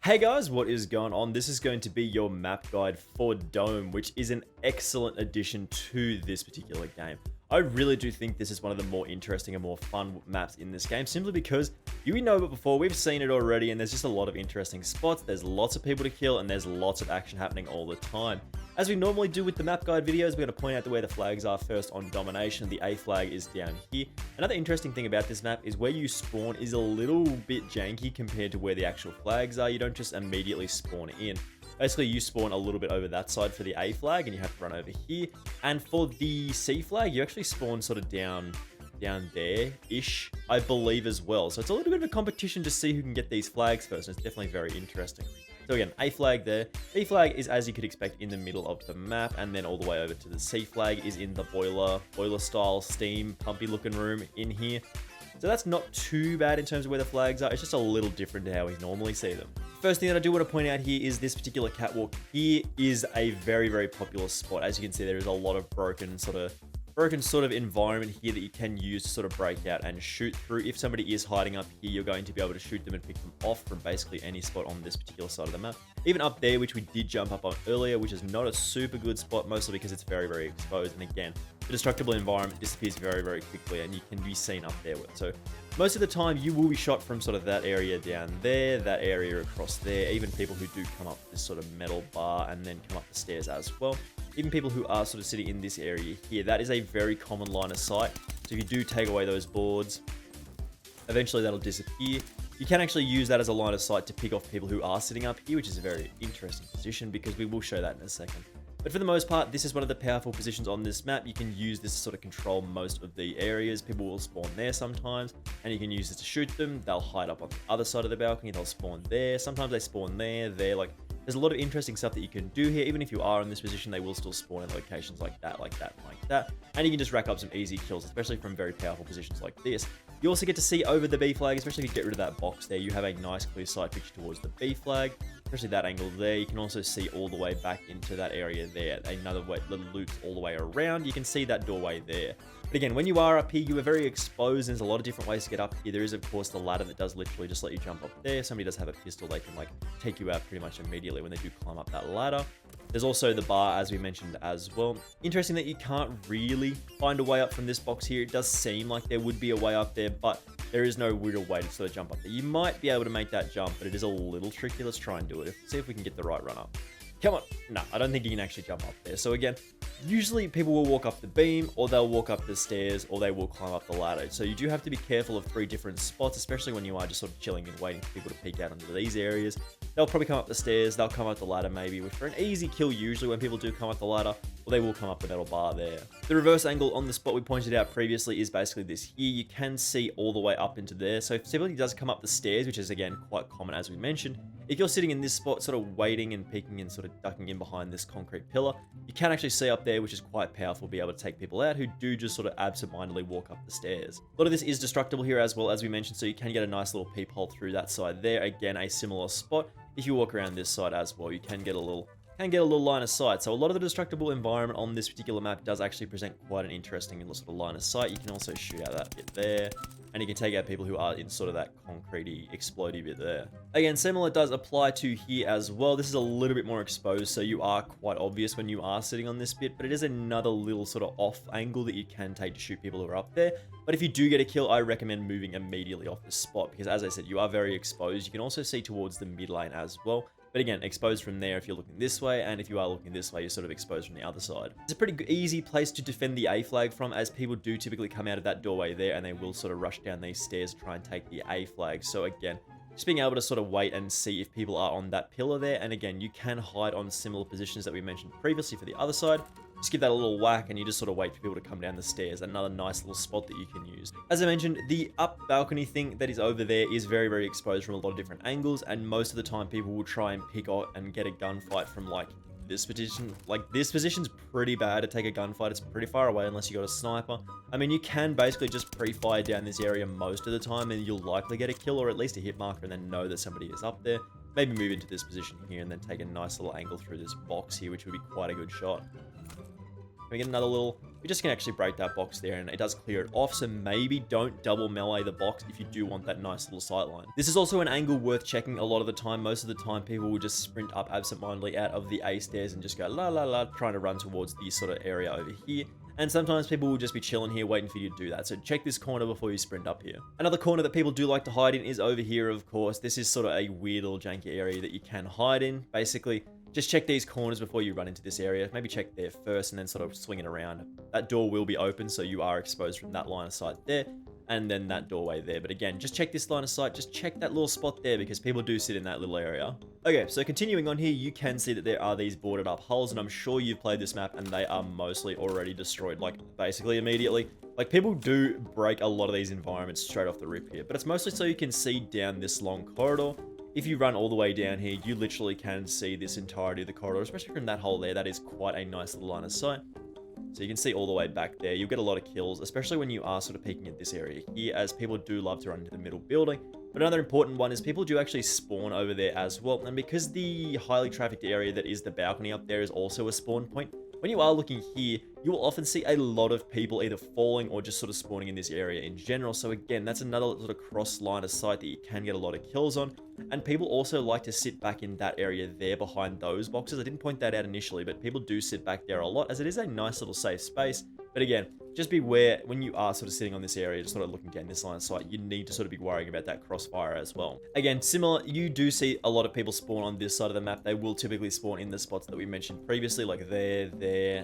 Hey guys, what is going on? This is going to be your map guide for Dome, which is an excellent addition to this particular game. I really do think this is one of the more interesting and more fun maps in this game, simply because you know it before, we've seen it already, and there's just a lot of interesting spots, there's lots of people to kill, and there's lots of action happening all the time. As we normally do with the map guide videos, we're going to point out where the flags are first on domination. The A flag is down here. Another interesting thing about this map is where you spawn is a little bit janky compared to where the actual flags are. You don't just immediately spawn in. Basically, you spawn a little bit over that side for the A flag, and you have to run over here. And for the C flag, you actually spawn sort of down there-ish, I believe, as well. So it's a little bit of a competition to see who can get these flags first, and it's definitely very interesting. So again, A flag there. B flag is, as you could expect, in the middle of the map, and then all the way over to the C flag is in the boiler style, steam, pumpy looking room in here. So that's not too bad in terms of where the flags are. It's just a little different to how we normally see them. First thing that I do want to point out here is this particular catwalk here is a very, very popular spot. As you can see, there is a lot of broken sort of environment here that you can use to sort of break out and shoot through. If somebody is hiding up here, you're going to be able to shoot them and pick them off from basically any spot on this particular side of the map. Even up there, which we did jump up on earlier, which is not a super good spot, mostly because it's very, very exposed. And again, the destructible environment disappears very, very quickly, and you can be seen up there. So most of the time, you will be shot from sort of that area down there, that area across there, even people who do come up this sort of metal bar and then come up the stairs as well. Even people who are sort of sitting in this area here, that is a very common line of sight. So if you do take away those boards, eventually that'll disappear. You can actually use that as a line of sight to pick off people who are sitting up here, which is a very interesting position because we will show that in a second. But for the most part, this is one of the powerful positions on this map. You can use this to sort of control most of the areas. People will spawn there sometimes, and you can use this to shoot them. They'll hide up on the other side of the balcony. They'll spawn there. Sometimes they spawn there. Like, there's a lot of interesting stuff that you can do here. Even if you are in this position, they will still spawn in locations like that, like that, like that. And you can just rack up some easy kills, especially from very powerful positions like this. You also get to see over the B flag, especially if you get rid of that box there. You have a nice clear sight picture towards the B flag, especially that angle there. You can also see all the way back into that area there. Another way, the loops all the way around. You can see that doorway there. But again, when you are up here, you are very exposed. There's a lot of different ways to get up here. There is, of course, the ladder that does literally just let you jump up there. If somebody does have a pistol, they can like take you out pretty much immediately when they do climb up that ladder. There's also the bar, as we mentioned as well. Interesting that you can't really find a way up from this box here. It does seem like there would be a way up there, but there is no real way to sort of jump up there. You might be able to make that jump, but it is a little tricky. Let's try and do it. See if we can get the right run up. Come on. No, I don't think you can actually jump up there. So again, usually people will walk up the beam, or they'll walk up the stairs, or they will climb up the ladder. So you do have to be careful of 3 different spots, especially when you are just sort of chilling and waiting for people to peek out into these areas. They'll probably come up the stairs, they'll come up the ladder maybe, which for an easy kill usually when people do come up the ladder, or they will come up the metal bar there. The reverse angle on the spot we pointed out previously is basically this here. You can see all the way up into there. So if somebody does come up the stairs, which is again quite common as we mentioned, if you're sitting in this spot sort of waiting and peeking and sort of ducking in behind this concrete pillar, you can actually see up there, which is quite powerful, be able to take people out who do just sort of absentmindedly walk up the stairs. A lot of this is destructible here as well, as we mentioned, so you can get a nice little peephole through that side there. Again, a similar spot. If you walk around this side as well, you can get a little line of sight. So a lot of the destructible environment on this particular map does actually present quite an interesting sort of line of sight. You can also shoot out that bit there, and you can take out people who are in sort of that concretey, explodey bit there. Again, similar does apply to here as well. This is a little bit more exposed, so you are quite obvious when you are sitting on this bit, but it is another little sort of off angle that you can take to shoot people who are up there. But if you do get a kill, I recommend moving immediately off this spot, because as I said, you are very exposed. You can also see towards the mid lane as well. But again, exposed from there if you're looking this way, and if you are looking this way, you're sort of exposed from the other side. It's a pretty easy place to defend the A flag from, as people do typically come out of that doorway there, and they will sort of rush down these stairs to try and take the A flag. So again, just being able to sort of wait and see if people are on that pillar there. And again, you can hide on similar positions that we mentioned previously for the other side. Just give that a little whack, and you just sort of wait for people to come down the stairs. Another nice little spot that you can use. As I mentioned, the up balcony thing that is over there is very, very exposed from a lot of different angles, and most of the time people will try and pick out and get a gunfight from like this position. Like, this position's pretty bad to take a gunfight. It's pretty far away unless you got a sniper. I mean, you can basically just pre-fire down this area most of the time, and you'll likely get a kill or at least a hit marker, and then know that somebody is up there. Maybe move into this position here and then take a nice little angle through this box here, which would be quite a good shot. Can we get another little you're just gonna actually break that box there, and it does clear it off. So maybe don't double melee the box if you do want that nice little sight line. This is also an angle worth checking a lot of the time. Most of the time people will just sprint up absentmindedly out of the A stairs and just go la la la, trying to run towards the sort of area over here. And sometimes people will just be chilling here waiting for you to do that. So check this corner before you sprint up here. Another corner that people do like to hide in is over here, of course. This is sort of a weird little janky area that you can hide in. Basically, just check these corners before you run into this area. Maybe check there first and then sort of swing it around. That door will be open, so you are exposed from that line of sight there. And then that doorway there. But again, just check this line of sight. Just check that little spot there because people do sit in that little area. Okay, so continuing on here, you can see that there are these boarded up holes, and I'm sure you've played this map and they are mostly already destroyed, like basically immediately. Like people do break a lot of these environments straight off the rip here, but it's mostly so you can see down this long corridor. If you run all the way down here, you literally can see this entirety of the corridor, especially from that hole there. That is quite a nice little line of sight. So you can see all the way back there. You'll get a lot of kills, especially when you are sort of peeking at this area here, as people do love to run into the middle building. But another important one is people do actually spawn over there as well. And because the highly trafficked area that is the balcony up there is also a spawn point, when you are looking here, you will often see a lot of people either falling or just sort of spawning in this area in general. So again, that's another sort of cross line of sight that you can get a lot of kills on. And people also like to sit back in that area there behind those boxes. I didn't point that out initially, but people do sit back there a lot as it is a nice little safe space. But again, just beware when you are sort of sitting on this area, just sort of looking down this line of sight, you need to sort of be worrying about that crossfire as well. Again, similar, you do see a lot of people spawn on this side of the map. They will typically spawn in the spots that we mentioned previously, like there,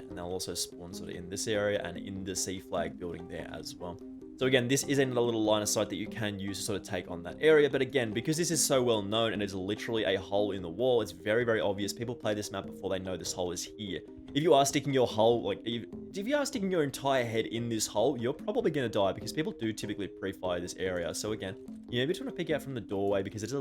and they'll also spawn sort of in this area and in the C flag building there as well. So again, this is another little line of sight that you can use to sort of take on that area. But again, because this is so well known and it's literally a hole in the wall, it's very, very obvious. People play this map before they know this hole is here. If you are sticking your hole, like if you are sticking your entire head in this hole, you're probably going to die because people do typically pre-fire this area. So again, you maybe just want to peek out from the doorway because it's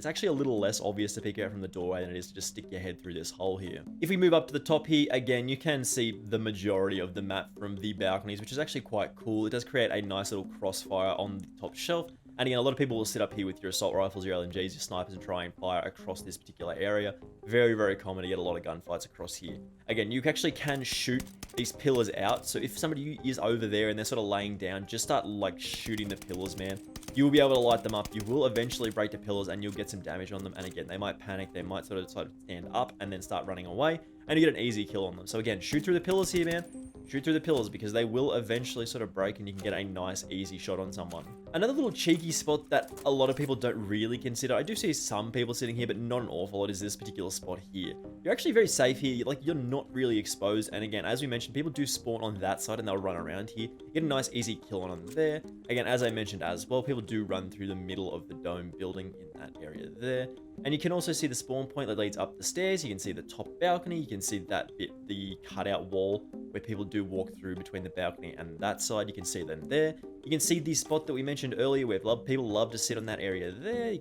actually a little less obvious to peek out from the doorway than it is to just stick your head through this hole here. If we move up to the top here, again, you can see the majority of the map from the balconies, which is actually quite cool. It does create a nice little crossfire on the top shelf. And again, a lot of people will sit up here with your assault rifles, your LMGs, your snipers, and try and fire across this particular area. Very, very common to get a lot of gunfights across here. Again, you actually can shoot these pillars out. So if somebody is over there and they're sort of laying down, just start like shooting the pillars, man. You will be able to light them up. You will eventually break the pillars and you'll get some damage on them. And again, they might panic. They might sort of stand up and then start running away. And you get an easy kill on them. So again, shoot through the pillars here, man. Shoot through the pillars because they will eventually sort of break and you can get a nice, easy shot on someone. Another little cheeky spot that a lot of people don't really consider, I do see some people sitting here, but not an awful lot, is this particular spot here. You're actually very safe here. Like, you're not really exposed. And again, as we mentioned, people do spawn on that side and they'll run around here. You get a nice, easy kill on them there. Again, as I mentioned as well, people do run through the middle of the dome building in that area there. And you can also see the spawn point that leads up the stairs. You can see the top balcony. You can see that bit, the cutout wall where people do walk through between the balcony and that side. You can see them there. You can see the spot that we mentioned earlier where people love to sit on that area there.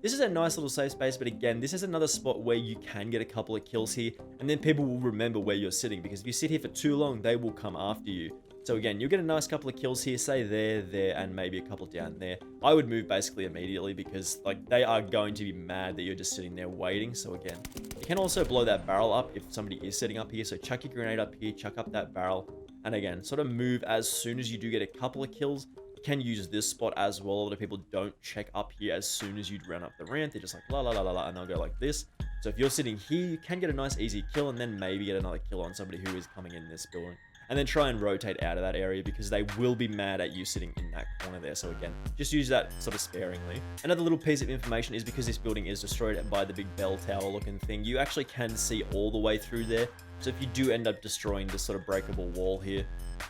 This is a nice little safe space, but again, this is another spot where you can get a couple of kills here, and then people will remember where you're sitting, because if you sit here for too long, they will come after you. So again, you'll get a nice couple of kills here, say there, and maybe a couple down there. I would move basically immediately because like they are going to be mad that you're just sitting there waiting. So again, you can also blow that barrel up if somebody is sitting up here. So chuck your grenade up here, chuck up that barrel, and again, sort of move as soon as you do get a couple of kills. You can use this spot as well. A lot of people don't check up here as soon as you run up the ramp. They're just like la la la la la, and they'll go like this. So if you're sitting here, you can get a nice easy kill and then maybe get another kill on somebody who is coming in this building. And then try and rotate out of that area because they will be mad at you sitting in that corner there. So again, just use that sort of sparingly. Another little piece of information is because this building is destroyed by the big bell tower looking thing, you actually can see all the way through there. So if you do end up destroying this sort of breakable wall here,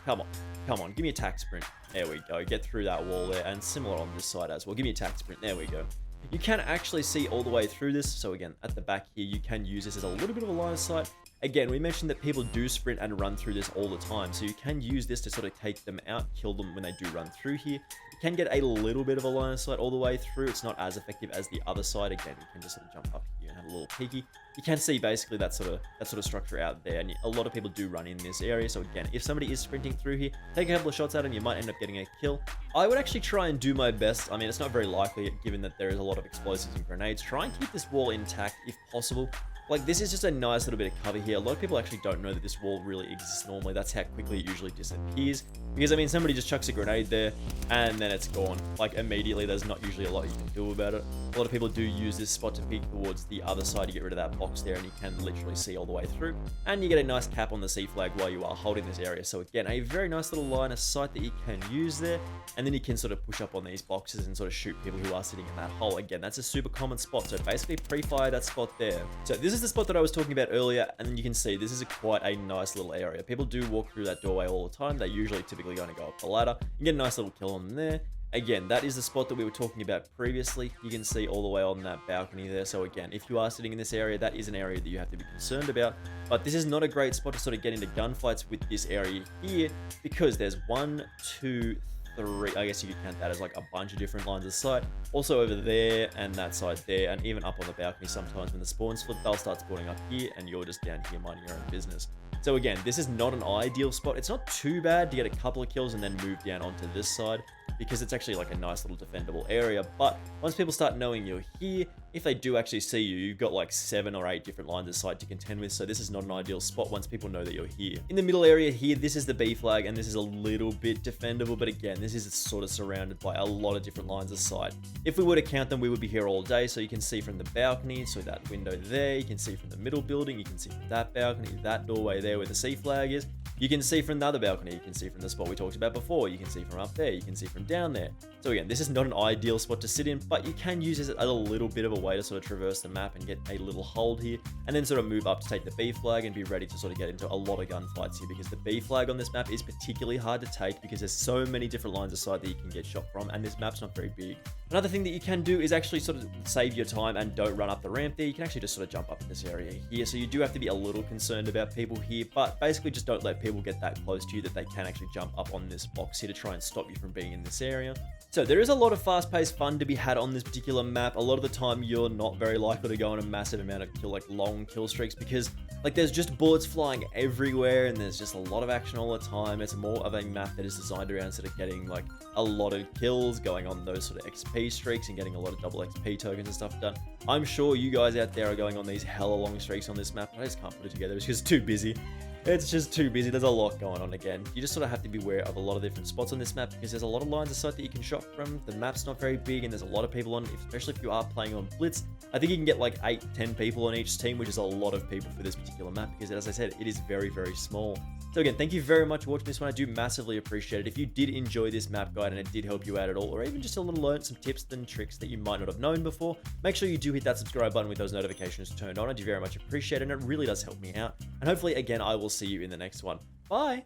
come on, give me a tack sprint. There we go, get through that wall there, and similar on this side as well. Give me a tack sprint, there we go. You can actually see all the way through this. So again, at the back here, you can use this as a little bit of a line of sight. Again, we mentioned that people do sprint and run through this all the time. So you can use this to sort of take them out, kill them when they do run through here. You can get a little bit of a line of sight all the way through. It's not as effective as the other side. Again, you can just sort of jump up here and have a little peeky. You can see basically that sort of structure out there. And a lot of people do run in this area. So again, if somebody is sprinting through here, take a couple of shots at them, you might end up getting a kill. I would actually try and do my best. I mean, it's not very likely given that there is a lot of explosives and grenades. Try and keep this wall intact if possible. like, this is just a nice little bit of cover here. A lot of people actually don't know that this wall really exists normally. That's how quickly it usually disappears. Because, I mean, somebody just chucks a grenade there, and then it's gone. Like, immediately, there's not usually a lot you can do about it. A lot of people do use this spot to peek towards the other side to get rid of that box there, and you can literally see all the way through. And you get a nice cap on the C flag while you are holding this area. So, again, a very nice little line of sight that you can use there. And then you can sort of push up on these boxes and sort of shoot people who are sitting in that hole. Again, that's a super common spot. So, basically, pre-fire that spot there. So, this is the spot that I was talking about earlier, and then you can see this is quite a nice little area. People do walk through that doorway all the time. They're usually typically going to go up the ladder. You get a nice little kill on them there. Again, that is the spot that we were talking about previously. You can see all the way on that balcony there. So again, if you are sitting in this area, that is an area that you have to be concerned about. But this is not a great spot to sort of get into gunfights with this area here, because there's 1, 2, 3, I guess you could count that as like a bunch of different lines of sight. Also over there and that side there, and even up on the balcony sometimes when the spawns flip, they'll start spawning up here and you're just down here minding your own business. So again, this is not an ideal spot. It's not too bad to get a couple of kills and then move down onto this side, because it's actually like a nice little defendable area. But once people start knowing you're here, if they do actually see you, you've got like 7 or 8 different lines of sight to contend with. So this is not an ideal spot once people know that you're here. In the middle area here, this is the B flag, and this is a little bit defendable. But again, this is sort of surrounded by a lot of different lines of sight. If we were to count them, we would be here all day. So you can see from the balcony, so that window there, you can see from the middle building, you can see from that balcony, that doorway there where the C flag is. You can see from the other balcony, you can see from the spot we talked about before, you can see from up there, you can see from down there. So again, this is not an ideal spot to sit in, but you can use it as a little bit of a way to sort of traverse the map and get a little hold here, and then sort of move up to take the B flag and be ready to sort of get into a lot of gunfights here, because the B flag on this map is particularly hard to take because there's so many different lines of sight that you can get shot from, and this map's not very big. Another thing that you can do is actually sort of save your time and don't run up the ramp there. You can actually just sort of jump up in this area here. So you do have to be a little concerned about people here, but basically just don't let people get that close to you that they can actually jump up on this box here to try and stop you from being in this area. So there is a lot of fast-paced fun to be had on this particular map. A lot of the time you're not very likely to go on a massive amount of long kill streaks, because like there's just bullets flying everywhere and there's just a lot of action all the time. It's more of a map that is designed around sort of getting like a lot of kills, going on those sort of XP streaks and getting a lot of double XP tokens and stuff done. I'm sure you guys out there are going on these hella long streaks on this map, but I just can't put it together. It's just too busy. It's just too busy. There's a lot going on again. You just sort of have to be aware of a lot of different spots on this map, because there's a lot of lines of sight that you can shot from. The map's not very big and there's a lot of people on it, especially if you are playing on Blitz. I think you can get like 8-10 people on each team, which is a lot of people for this particular map, because as I said, it is very, very small. So again, thank you very much for watching this one. I do massively appreciate it. If you did enjoy this map guide and it did help you out at all, or even just a little learn some tips and tricks that you might not have known before, make sure you do hit that subscribe button with those notifications turned on. I do very much appreciate it, and it really does help me out. And hopefully, again, I will see you in the next one. Bye!